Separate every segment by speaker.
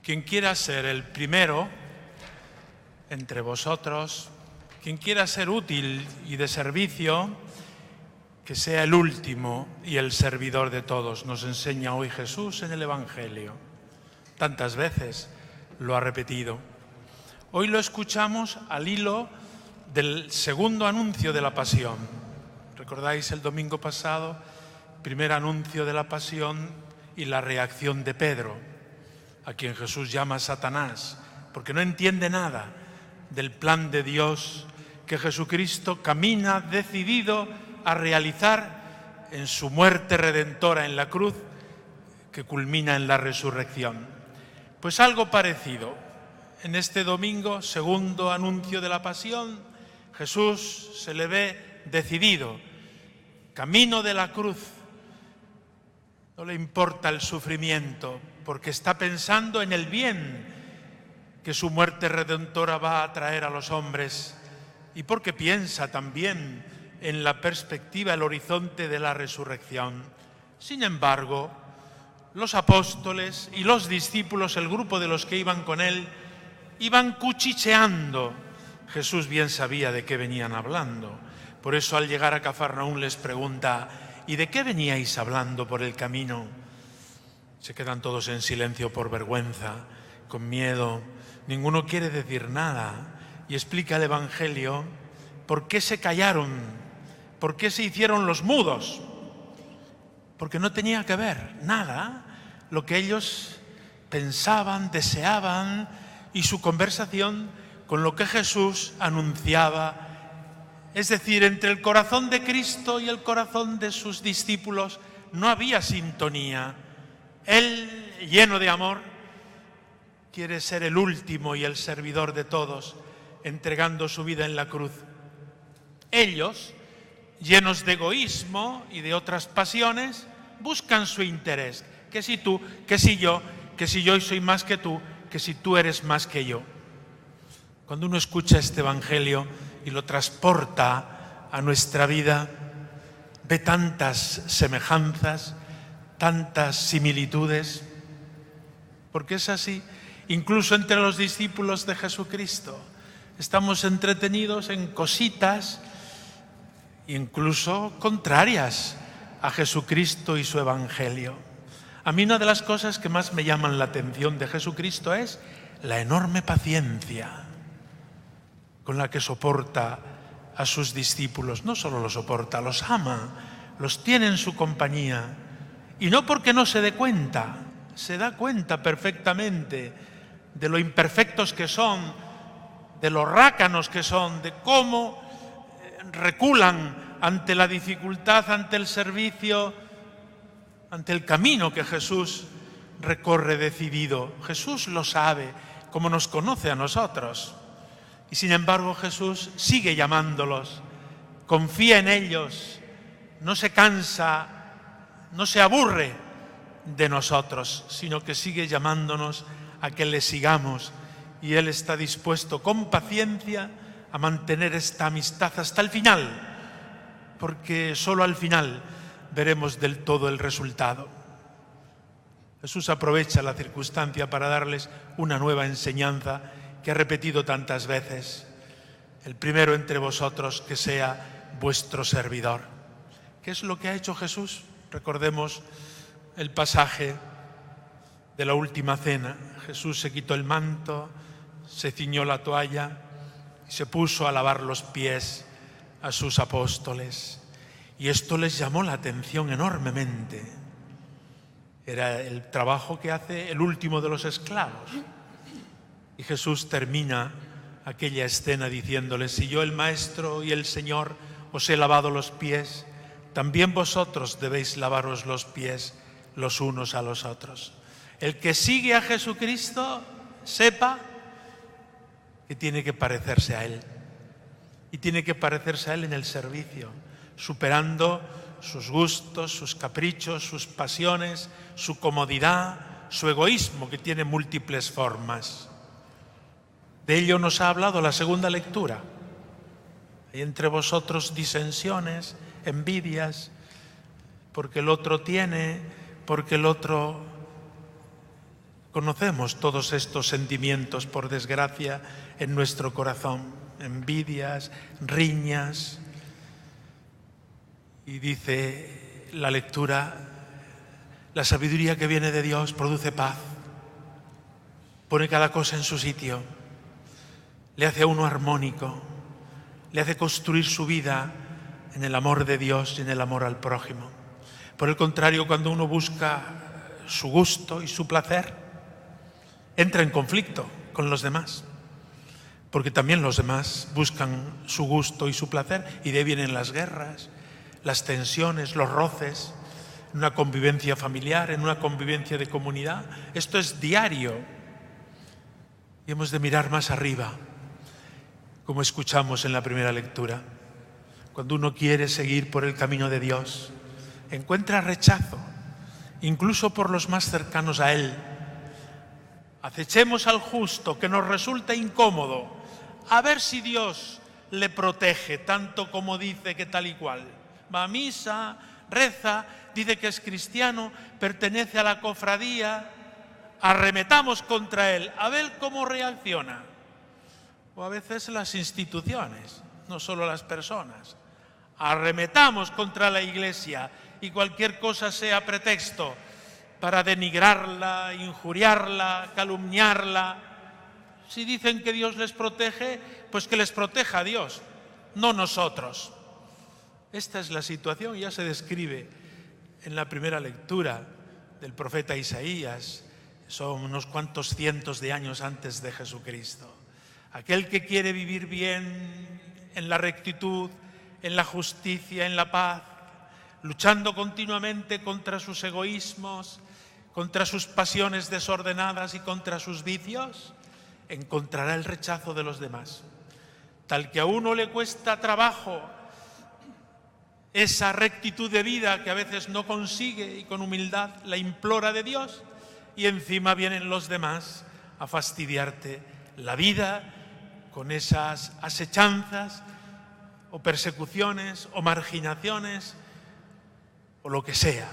Speaker 1: Quien quiera ser el primero entre vosotros, quien quiera ser útil y de servicio, que sea el último y el servidor de todos, nos enseña hoy Jesús en el Evangelio. Tantas veces lo ha repetido. Hoy lo escuchamos al hilo del segundo anuncio de la Pasión. ¿Recordáis el domingo pasado? Primer anuncio de la Pasión y la reacción de Pedro, a quien Jesús llama Satanás, porque no entiende nada del plan de Dios que Jesucristo camina decidido a realizar en su muerte redentora en la cruz, que culmina en la resurrección. Pues algo parecido. En este domingo, segundo anuncio de la Pasión, Jesús se le ve decidido, camino de la cruz. No le importa el sufrimiento, porque está pensando en el bien que su muerte redentora va a traer a los hombres, y porque piensa también en la perspectiva, el horizonte de la resurrección. Sin embargo, los apóstoles y los discípulos, el grupo de los que iban con él, iban cuchicheando. Jesús bien sabía de qué venían hablando. Por eso al llegar a Cafarnaúm les pregunta: ¿y de qué veníais hablando por el camino? Se quedan todos en silencio por vergüenza, con miedo. Ninguno quiere decir nada. Y explica el Evangelio por qué se callaron, por qué se hicieron los mudos. Porque no tenía que ver nada lo que ellos pensaban, deseaban, y su conversación con lo que Jesús anunciaba. Es decir, entre el corazón de Cristo y el corazón de sus discípulos no había sintonía. Él, lleno de amor, quiere ser el último y el servidor de todos, entregando su vida en la cruz. Ellos, llenos de egoísmo y de otras pasiones, buscan su interés. Que si tú, que si yo soy más que tú, que si tú eres más que yo. Cuando uno escucha este Evangelio y lo transporta a nuestra vida, ve tantas semejanzas, tantas similitudes, porque es así. Incluso entre los discípulos de Jesucristo estamos entretenidos en cositas incluso contrarias a Jesucristo y su Evangelio. A mí una de las cosas que más me llaman la atención de Jesucristo es la enorme paciencia con la que soporta a sus discípulos. No solo los soporta, los ama, los tiene en su compañía. Y no porque no se dé cuenta, se da cuenta perfectamente de lo imperfectos que son, de lo rácanos que son, de cómo reculan ante la dificultad, ante el servicio, ante el camino que Jesús recorre decidido. Jesús lo sabe, como nos conoce a nosotros. Y sin embargo Jesús sigue llamándolos, confía en ellos, no se cansa, no se aburre de nosotros, sino que sigue llamándonos a que le sigamos. Y Él está dispuesto con paciencia a mantener esta amistad hasta el final, porque solo al final veremos del todo el resultado. Jesús aprovecha la circunstancia para darles una nueva enseñanza que ha repetido tantas veces: el primero entre vosotros que sea vuestro servidor. ¿Qué es lo que ha hecho Jesús? Recordemos el pasaje de la última cena. Jesús se quitó el manto, se ciñó la toalla y se puso a lavar los pies a sus apóstoles. Y esto les llamó la atención enormemente. Era el trabajo que hace el último de los esclavos. Y Jesús termina aquella escena diciéndoles: si yo, el Maestro y el Señor, os he lavado los pies, también vosotros debéis lavaros los pies los unos a los otros. El que sigue a Jesucristo, sepa que tiene que parecerse a Él. Y tiene que parecerse a Él en el servicio, superando sus gustos, sus caprichos, sus pasiones, su comodidad, su egoísmo, que tiene múltiples formas. De ello nos ha hablado la segunda lectura. Hay entre vosotros disensiones, envidias, porque el otro tiene, porque el otro Conocemos todos estos sentimientos, por desgracia, en nuestro corazón, envidias, riñas. Y dice la lectura, la sabiduría que viene de Dios produce paz, pone cada cosa en su sitio, le hace a uno armónico, le hace construir su vida en el amor de Dios y en el amor al prójimo. Por el contrario, cuando uno busca su gusto y su placer, entra en conflicto con los demás, porque también los demás buscan su gusto y su placer, y de ahí vienen las guerras, las tensiones, los roces, en una convivencia familiar, en una convivencia de comunidad. Esto es diario y hemos de mirar más arriba, como escuchamos en la primera lectura. Cuando uno quiere seguir por el camino de Dios, encuentra rechazo, incluso por los más cercanos a Él. Acechemos al justo, que nos resulta incómodo, a ver si Dios le protege tanto como dice que tal y cual. Va a misa, reza, dice que es cristiano, pertenece a la cofradía. Arremetamos contra él, a ver cómo reacciona. O a veces las instituciones, no solo las personas. Arremetamos contra la Iglesia y cualquier cosa sea pretexto para denigrarla, injuriarla, calumniarla. Si dicen que Dios les protege, pues que les proteja Dios, no nosotros. Esta es la situación, ya se describe en la primera lectura del profeta Isaías. Son unos cuantos cientos de años antes de Jesucristo. Aquel que quiere vivir bien, en la rectitud, en la justicia, en la paz, luchando continuamente contra sus egoísmos, contra sus pasiones desordenadas y contra sus vicios, encontrará el rechazo de los demás. Tal que a uno le cuesta trabajo esa rectitud de vida que a veces no consigue y con humildad la implora de Dios, y encima vienen los demás a fastidiarte la vida con esas asechanzas o persecuciones o marginaciones o lo que sea.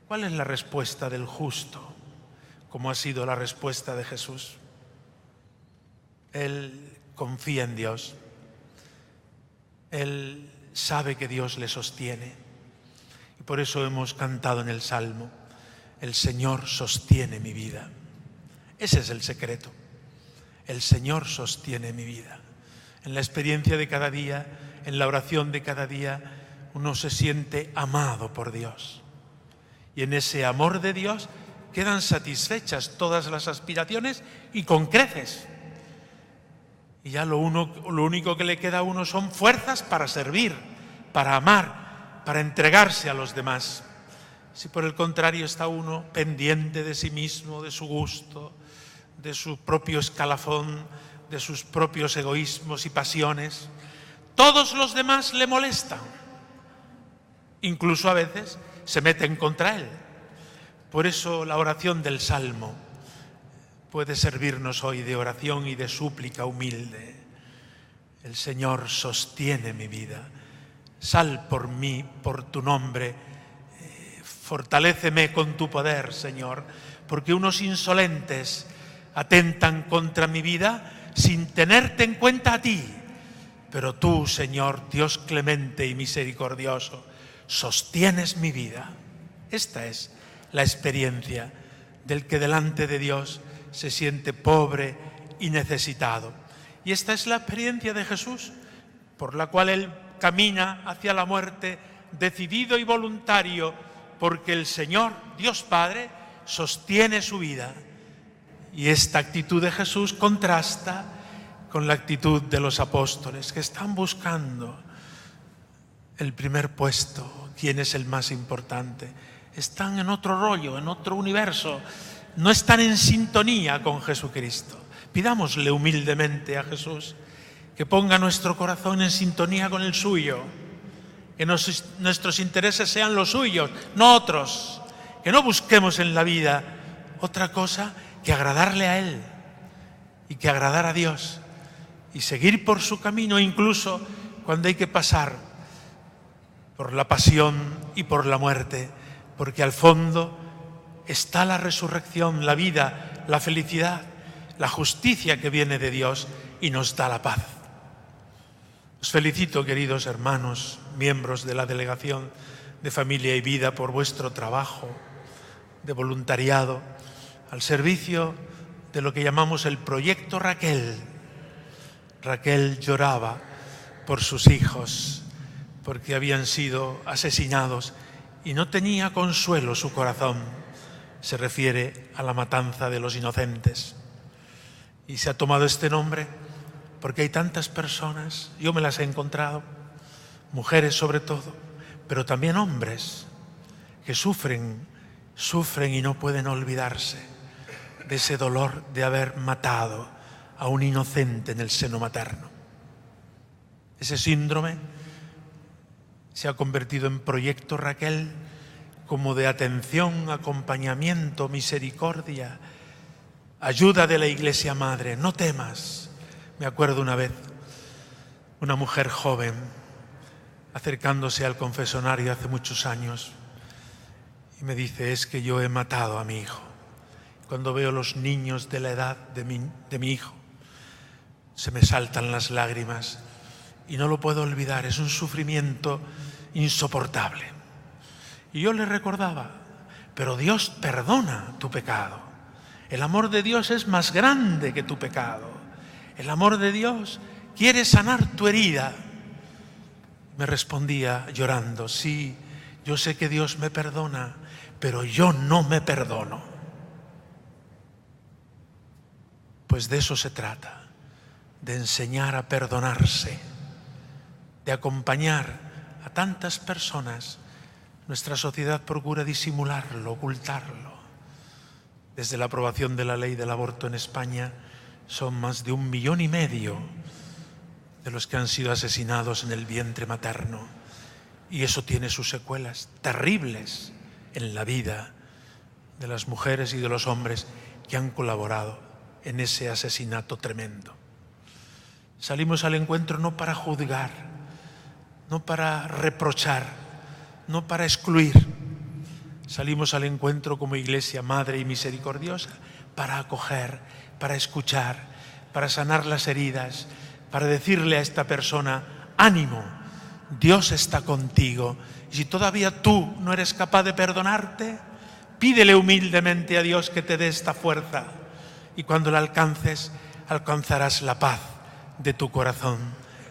Speaker 1: ¿Cuál es la respuesta del justo? ¿Cómo ha sido la respuesta de Jesús? Él confía en Dios. Él sabe que Dios le sostiene. Y por eso hemos cantado en el Salmo: el Señor sostiene mi vida. Ese es el secreto. El Señor sostiene mi vida. En la experiencia de cada día, en la oración de cada día, uno se siente amado por Dios. Y en ese amor de Dios quedan satisfechas todas las aspiraciones y con creces. Y ya lo único que le queda a uno son fuerzas para servir, para amar, para entregarse a los demás. Si por el contrario está uno pendiente de sí mismo, de su gusto, de su propio escalafón, de sus propios egoísmos y pasiones, todos los demás le molestan. Incluso a veces se meten contra él. Por eso la oración del Salmo puede servirnos hoy de oración y de súplica humilde. El Señor sostiene mi vida. Sal por mí, por tu nombre. Fortaléceme con tu poder, Señor, porque unos insolentes atentan contra mi vida sin tenerte en cuenta a ti. Pero tú, Señor, Dios clemente y misericordioso, sostienes mi vida. Esta es la experiencia del que delante de Dios se siente pobre y necesitado. Y esta es la experiencia de Jesús, por la cual Él camina hacia la muerte decidido y voluntario, porque el Señor, Dios Padre, sostiene su vida. Y esta actitud de Jesús contrasta con la actitud de los apóstoles, que están buscando el primer puesto, quién es el más importante. Están en otro rollo, en otro universo, no están en sintonía con Jesucristo. Pidámosle humildemente a Jesús que ponga nuestro corazón en sintonía con el suyo, que nuestros intereses sean los suyos, no otros, que no busquemos en la vida otra cosa que agradarle a Él y que agradar a Dios y seguir por su camino, incluso cuando hay que pasar por la pasión y por la muerte, porque al fondo está la resurrección, la vida, la felicidad, la justicia que viene de Dios y nos da la paz. Os felicito, queridos hermanos, miembros de la Delegación de Familia y Vida, por vuestro trabajo de voluntariado al servicio de lo que llamamos el Proyecto Raquel. Raquel lloraba por sus hijos porque habían sido asesinados y no tenía consuelo su corazón. Se refiere a la matanza de los inocentes. Y se ha tomado este nombre porque hay tantas personas, yo me las he encontrado, mujeres sobre todo, pero también hombres, que sufren y no pueden olvidarse de ese dolor de haber matado a un inocente en el seno materno. Ese síndrome se ha convertido en Proyecto Raquel, como de atención, acompañamiento, misericordia, ayuda de la Iglesia Madre. No temas. Me acuerdo una vez, una mujer joven acercándose al confesionario hace muchos años y me dice: es que yo he matado a mi hijo. Cuando veo los niños de la edad de mi hijo, se me saltan las lágrimas y no lo puedo olvidar. Es un sufrimiento insoportable. Y yo le recordaba: pero Dios perdona tu pecado. El amor de Dios es más grande que tu pecado. El amor de Dios quiere sanar tu herida. Me respondía llorando: sí, yo sé que Dios me perdona, pero yo no me perdono. Pues de eso se trata, de enseñar a perdonarse, de acompañar a tantas personas. Nuestra sociedad procura disimularlo, ocultarlo. Desde la aprobación de la ley del aborto en España, son más de 1,5 millones de los que han sido asesinados en el vientre materno. Y eso tiene sus secuelas terribles en la vida de las mujeres y de los hombres que han colaborado en ese asesinato tremendo. Salimos al encuentro no para juzgar, no para reprochar, no para excluir. Salimos al encuentro como Iglesia Madre y Misericordiosa para acoger, para escuchar, para sanar las heridas, para decirle a esta persona: ánimo, Dios está contigo. Y si todavía tú no eres capaz de perdonarte, pídele humildemente a Dios que te dé esta fuerza. Y cuando la alcances, alcanzarás la paz de tu corazón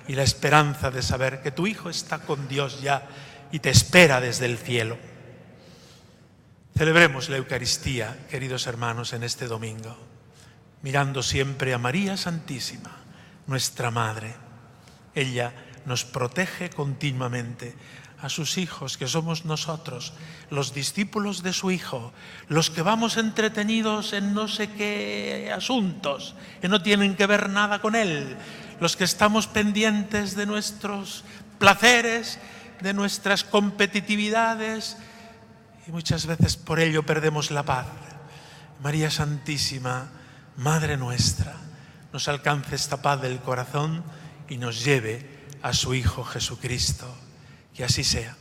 Speaker 1: y la esperanza de saber que tu hijo está con Dios ya y te espera desde el cielo. Celebremos la Eucaristía, queridos hermanos, en este domingo, mirando siempre a María Santísima, nuestra Madre. Ella nos protege continuamente. A sus hijos, que somos nosotros, los discípulos de su Hijo, los que vamos entretenidos en no sé qué asuntos, que no tienen que ver nada con Él, los que estamos pendientes de nuestros placeres, de nuestras competitividades, y muchas veces por ello perdemos la paz. María Santísima, Madre nuestra, nos alcance esta paz del corazón y nos lleve a su Hijo Jesucristo. Que así sea.